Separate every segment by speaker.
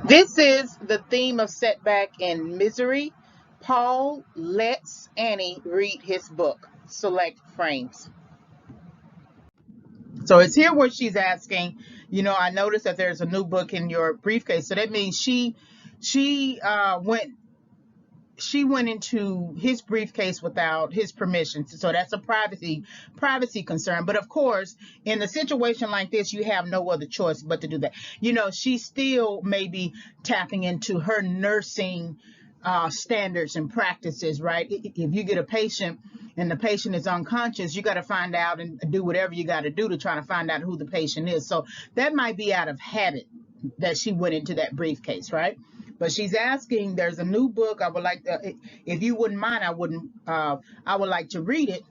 Speaker 1: This is the theme of Setback and Misery. Paul lets Annie read his book. Select frames. So it's here where she's asking, I noticed that there's a new book in your briefcase. So that means she went into his briefcase without his permission. So that's a privacy concern. But of course, in a situation like this, you have no other choice but to do that. She still may be tapping into her nursing standards and practices, right? If you get a patient and the patient is unconscious, you got to find out and do whatever you got to do to try to find out who the patient is. So that might be out of habit that she went into that briefcase, right? But she's asking, there's a new book. I would like to, if you wouldn't mind, I would like to read it.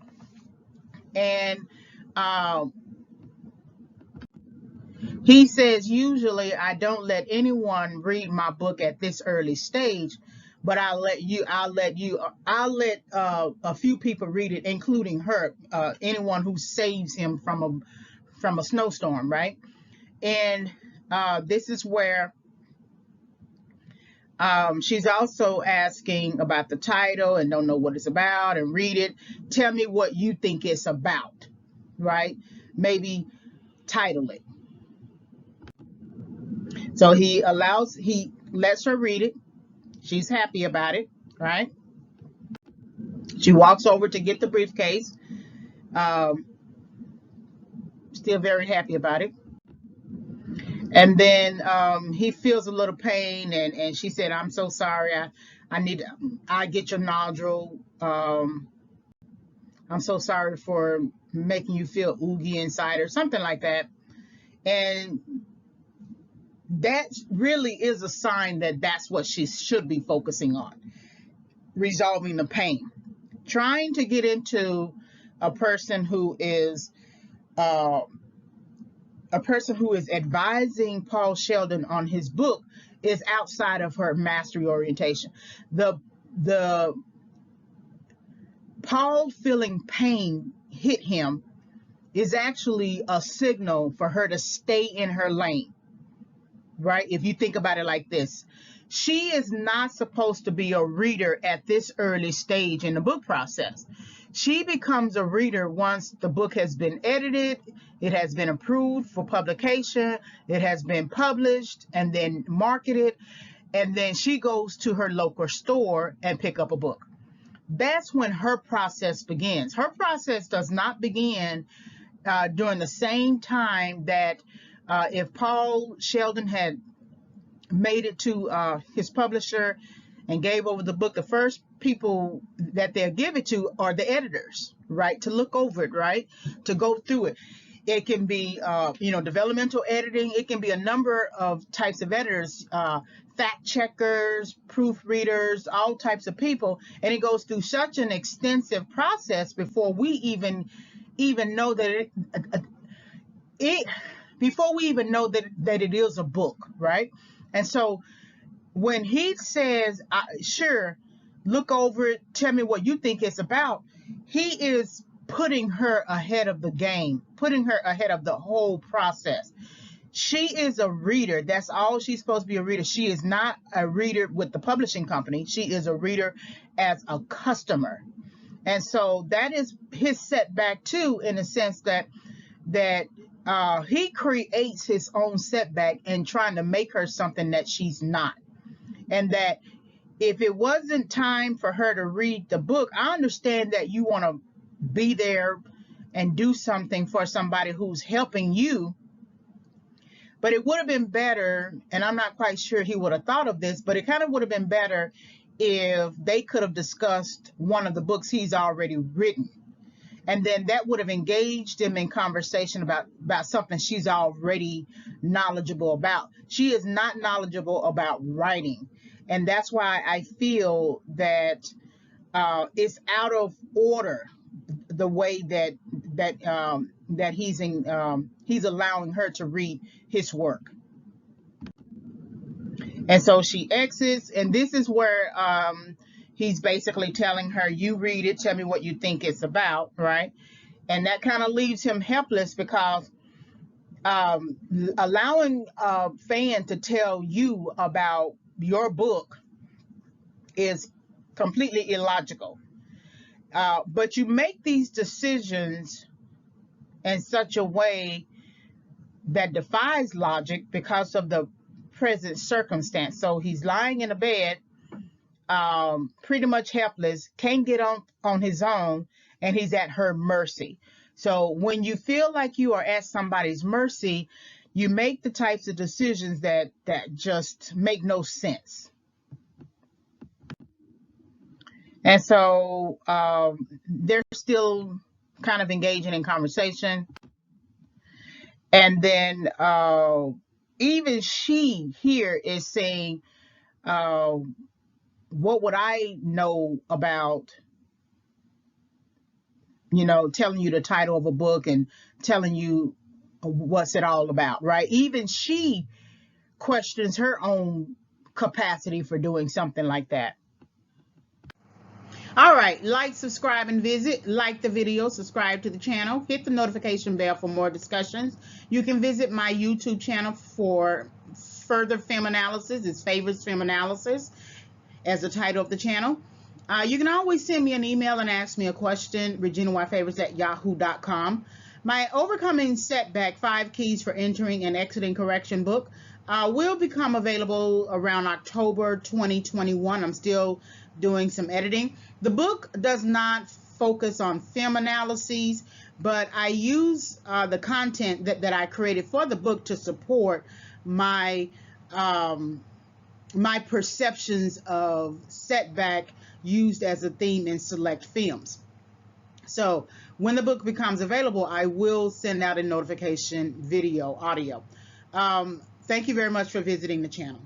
Speaker 1: And uh, he says, usually I don't let anyone read my book at this early stage, but I'll let a few people read it, including her, anyone who saves him from a snowstorm, right? And this is where she's also asking about the title and don't know what it's about and read it. Tell me what you think it's about, right? Maybe title it. So he lets her read it. She's happy about it, right? She walks over to get the briefcase. Um, Still very happy about it. And then he feels a little pain, and she said, "I'm so sorry. I get your nodule. I'm so sorry for making you feel oogie inside," or something like that. And that really is a sign that that's what she should be focusing on, resolving the pain. Trying to get into a person who is uh, advising Paul Sheldon on his book is outside of her mastery orientation. The Paul feeling pain hit him is actually a signal for her to stay in her lane, right? If you think about it like this, she is not supposed to be a reader at this early stage in the book process. She becomes a reader once the book has been edited, it has been approved for publication, it has been published and then marketed, and then she goes to her local store and pick up a book. That's when her process begins. Her process does not begin during the same time that if Paul Sheldon had made it to his publisher and gave over the book, the first people that they'll give it to are the editors, right? To look over it, right? To go through it. It can be, developmental editing. It can be a number of types of editors, fact checkers, proofreaders, all types of people. And it goes through such an extensive process before we even know that it before we even know that it is a book, right? And so when he says, sure, look over it, tell me what you think it's about, he is putting her ahead of the game, putting her ahead of the whole process. She is a reader. That's all she's supposed to be, a reader. She is not a reader with the publishing company. She is a reader as a customer. And so that is his setback too, in a sense that he creates his own setback in trying to make her something that she's not. And that if it wasn't time for her to read the book, I understand that you want to be there and do something for somebody who's helping you. But it would have been better, and I'm not quite sure he would have thought of this, but it kind of would have been better if they could have discussed one of the books he's already written. And then that would have engaged him in conversation about something she's already knowledgeable about. She is not knowledgeable about writing. And that's why I feel that it's out of order the way that he's allowing her to read his work. And so she exits, and this is where he's basically telling her, you read it, tell me what you think it's about, right? And that kind of leaves him helpless because um, allowing a fan to tell you about your book is completely illogical. But you make these decisions in such a way that defies logic because of the present circumstance. So he's lying in a bed, pretty much helpless, can't get on his own, and he's at her mercy. So when you feel like you are at somebody's mercy, you make the types of decisions that just make no sense. And so they're still kind of engaging in conversation. And then even she here is saying, uh, what would I know about, telling you the title of a book and telling you what's it all about, right? Even she questions her own capacity for doing something like that. All right, like, subscribe, and visit. Like the video, subscribe to the channel, hit the notification bell for more discussions. You can visit my YouTube channel for further film analysis. It's Favorites Film Analysis as the title of the channel. You can always send me an email and ask me a question, reginayfavorites@yahoo.com. My Overcoming Setback, 5 Keys for Entering and Exiting Correction book will become available around October 2021. I'm still doing some editing. The book does not focus on film analyses, but I use the content that I created for the book to support my my perceptions of setback used as a theme in select films. So when the book becomes available, I will send out a notification video, audio. Thank you very much for visiting the channel.